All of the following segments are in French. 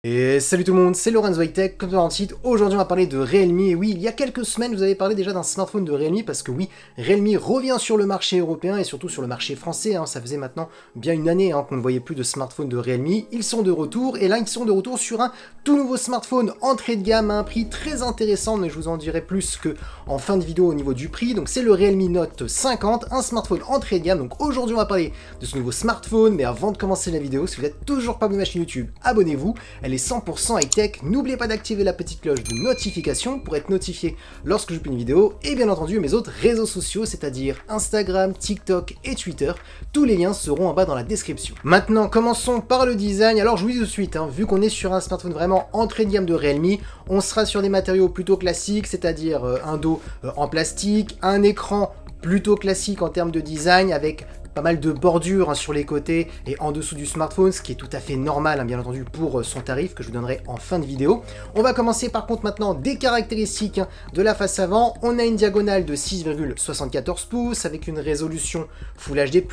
Et salut tout le monde, c'est Lorenzo Hightech, comme dans le titre. Aujourd'hui on va parler de Realme, et oui, il y a quelques semaines vous avez parlé déjà d'un smartphone de Realme, parce que oui, Realme revient sur le marché européen et surtout sur le marché français, ça faisait maintenant bien une année qu'on ne voyait plus de smartphone de Realme, ils sont de retour, et là ils sont de retour sur un tout nouveau smartphone entrée de gamme à un prix très intéressant, mais je vous en dirai plus que en fin de vidéo au niveau du prix. Donc c'est le Realme Note 50, un smartphone entrée de gamme. Donc aujourd'hui on va parler de ce nouveau smartphone, mais avant de commencer la vidéo, si vous n'êtes toujours pas abonné à ma chaîne YouTube, abonnez-vous, elle est 100% high-tech. N'oubliez pas d'activer la petite cloche de notification pour être notifié lorsque je publie une vidéo, et bien entendu mes autres réseaux sociaux, c'est-à-dire Instagram, TikTok et Twitter. Tous les liens seront en bas dans la description. Maintenant, commençons par le design. Alors je vous dis tout de suite, vu qu'on est sur un smartphone vraiment entrée de gamme de Realme, on sera sur des matériaux plutôt classiques, c'est-à-dire un dos en plastique, un écran plutôt classique en termes de design avec pas mal de bordures sur les côtés et en dessous du smartphone, ce qui est tout à fait normal bien entendu pour son tarif que je vous donnerai en fin de vidéo. On va commencer par contre maintenant des caractéristiques de la face avant. On a une diagonale de 6,74 pouces avec une résolution Full HD+.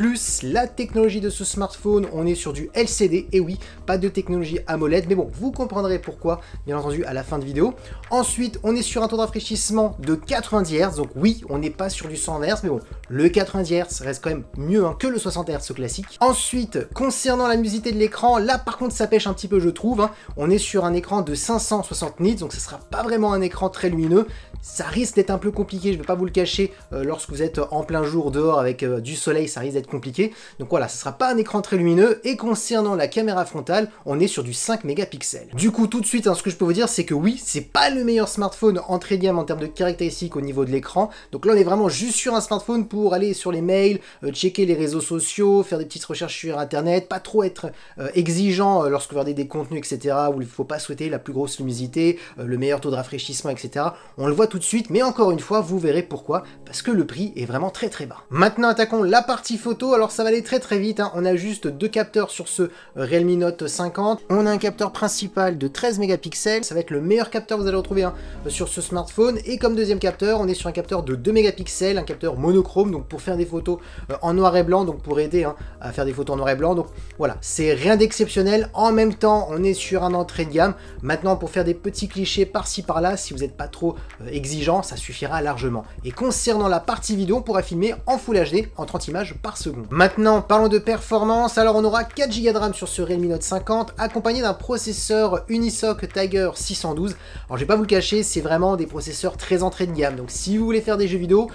La technologie de ce smartphone, on est sur du LCD, et oui, pas de technologie AMOLED, mais bon, vous comprendrez pourquoi bien entendu à la fin de vidéo. Ensuite, on est sur un taux de rafraîchissement de 90 Hz, donc oui, on n'est pas sur du 100 Hz, mais bon, le 90 Hz reste quand même mieux que le 60 Hz classique. Ensuite, concernant la luminosité de l'écran, là par contre ça pêche un petit peu je trouve. On est sur un écran de 560 nits, donc ce sera pas vraiment un écran très lumineux. Ça risque d'être un peu compliqué, je vais pas vous le cacher, lorsque vous êtes en plein jour dehors avec du soleil, ça risque d'être compliqué. Donc voilà, ce sera pas un écran très lumineux. Et concernant la caméra frontale, on est sur du 5 mégapixels. Du coup, tout de suite, ce que je peux vous dire, c'est que oui, c'est pas le meilleur smartphone entrée de gamme en termes de caractéristiques au niveau de l'écran. Donc là, on est vraiment juste sur un smartphone pour aller sur les mails, checker les réseaux sociaux, faire des petites recherches sur internet, pas trop être exigeant lorsque vous regardez des contenus, etc., où il faut pas souhaiter la plus grosse luminosité, le meilleur taux de rafraîchissement, etc. On le voit tout de suite, mais encore une fois, vous verrez pourquoi, parce que le prix est vraiment très très bas. Maintenant, attaquons la partie photo. Alors ça va aller très très vite, on a juste deux capteurs sur ce Realme Note 50. On a un capteur principal de 13 mégapixels, ça va être le meilleur capteur que vous allez retrouver sur ce smartphone, et comme deuxième capteur, on est sur un capteur de 2 mégapixels, un capteur monochrome, donc pour faire des photos en noir et blanc, donc pour aider à faire des photos en noir et blanc. Donc voilà, c'est rien d'exceptionnel. En même temps, on est sur un entrée de gamme. Maintenant, pour faire des petits clichés par-ci par-là, si vous n'êtes pas trop exigeant, ça suffira largement. Et concernant la partie vidéo, on pourra filmer en Full HD en 30 images par seconde. Maintenant, parlons de performance. Alors on aura 4 Go de RAM sur ce Realme Note 50, accompagné d'un processeur Unisoc Tiger 612. Alors je vais pas vous le cacher, c'est vraiment des processeurs très entrée de gamme. Donc si vous voulez faire des jeux vidéo,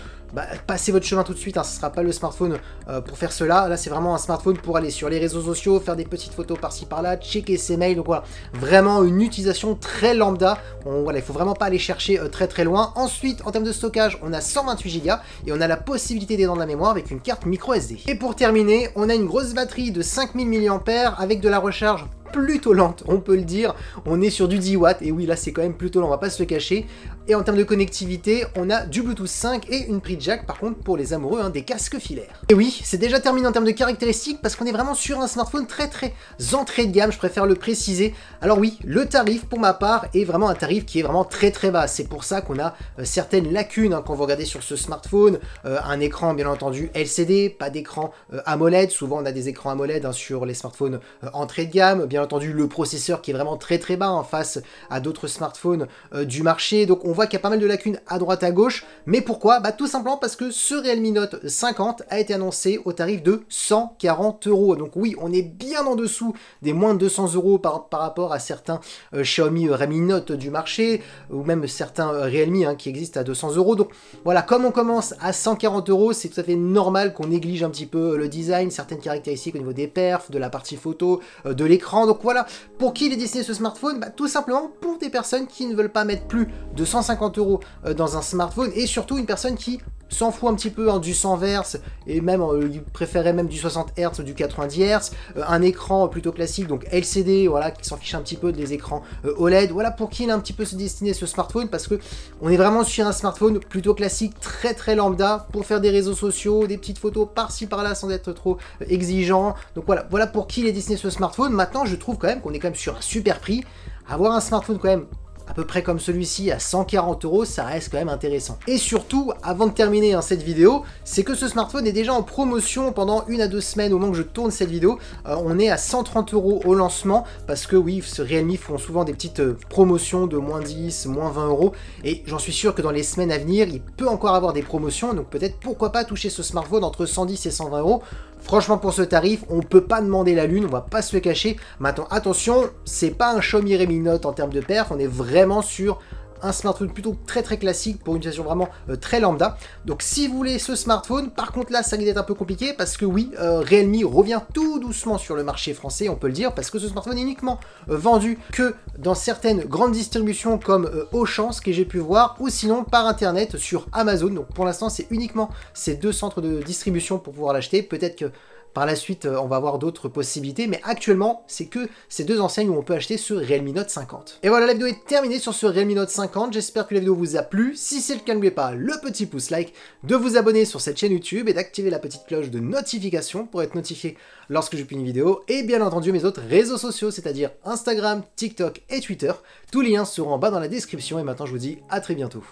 passez votre chemin tout de suite, ce sera pas le smartphone pour faire cela. Là c'est vraiment un smartphone pour aller sur les réseaux sociaux, faire des petites photos par-ci par-là, checker ses mails. Donc voilà, vraiment une utilisation très lambda. Voilà, il faut vraiment pas aller chercher très très loin. Ensuite, en termes de stockage, on a 128 Go et on a la possibilité d'étendre la mémoire avec une carte micro SD. Et pour terminer, on a une grosse batterie de 5000 mAh avec de la recharge plutôt lente, on peut le dire. On est sur du 10 watts, et oui, là c'est quand même plutôt lent, on va pas se le cacher. Et en termes de connectivité, on a du Bluetooth 5 et une prise jack, par contre, pour les amoureux des casques filaires. Et oui, c'est déjà terminé en termes de caractéristiques, parce qu'on est vraiment sur un smartphone très très entrée de gamme, je préfère le préciser. Alors oui, le tarif, pour ma part, est vraiment un tarif qui est vraiment très très bas. C'est pour ça qu'on a certaines lacunes quand vous regardez sur ce smartphone. Un écran, bien entendu, LCD, pas d'écran AMOLED. Souvent, on a des écrans AMOLED sur les smartphones entrée de gamme. Bien entendu, le processeur qui est vraiment très très bas face à d'autres smartphones du marché. Donc on voit qu'il y a pas mal de lacunes à droite à gauche. Mais pourquoi? Tout simplement parce que ce Realme Note 50 a été annoncé au tarif de 140 €. Donc oui, on est bien en dessous des moins de 200 € par rapport à certains Xiaomi Redmi Note du marché, ou même certains Realme qui existent à 200 €. Donc voilà, comme on commence à 140 €, c'est tout à fait normal qu'on néglige un petit peu le design, certaines caractéristiques au niveau des perfs, de la partie photo, de l'écran. Donc voilà, pour qui il est destiné ce smartphone? Tout simplement pour des personnes qui ne veulent pas mettre plus de 150 € dans un smartphone, et surtout une personne qui s'en fout un petit peu du 100 Hz, et même il préférait même du 60 Hz, du 90 Hz, un écran plutôt classique, donc LCD, voilà, qui s'en fiche un petit peu des écrans OLED. Voilà pour qui il est un petit peu se destiner ce smartphone, parce que on est vraiment sur un smartphone plutôt classique, très très lambda, pour faire des réseaux sociaux, des petites photos par-ci par-là sans être trop exigeant. Donc voilà pour qui il est destiné ce smartphone. Maintenant, je trouve quand même qu'on est quand même sur un super prix. Avoir un smartphone quand même à peu près comme celui-ci à 140 €, ça reste quand même intéressant. Et surtout, avant de terminer cette vidéo, c'est que ce smartphone est déjà en promotion pendant 1 à 2 semaines au moment que je tourne cette vidéo. On est à 130 € au lancement, parce que oui, ce Realme font souvent des petites promotions de moins 10, moins 20 €, et j'en suis sûr que dans les semaines à venir, il peut encore avoir des promotions, donc peut-être pourquoi pas toucher ce smartphone entre 110 et 120 €. Franchement, pour ce tarif, on peut pas demander la lune, on va pas se le cacher. Maintenant, attention, c'est pas un Xiaomi Redmi Note en termes de perf, on est vraiment sur un smartphone plutôt très classique pour une situation vraiment très lambda. Donc si vous voulez ce smartphone, par contre là ça risque d'être un peu compliqué parce que oui, Realme revient tout doucement sur le marché français, on peut le dire, parce que ce smartphone est uniquement vendu que dans certaines grandes distributions comme Auchan, ce que j'ai pu voir, ou sinon par internet sur Amazon. Donc pour l'instant c'est uniquement ces 2 centres de distribution pour pouvoir l'acheter. Peut-être que par la suite, on va avoir d'autres possibilités, mais actuellement, c'est que ces 2 enseignes où on peut acheter ce Realme Note 50. Et voilà, la vidéo est terminée sur ce Realme Note 50. J'espère que la vidéo vous a plu. Si c'est le cas, n'oubliez pas le petit pouce like, de vous abonner sur cette chaîne YouTube et d'activer la petite cloche de notification pour être notifié lorsque je publie une vidéo. Et bien entendu, mes autres réseaux sociaux, c'est-à-dire Instagram, TikTok et Twitter. Tous les liens seront en bas dans la description. Et maintenant, je vous dis à très bientôt.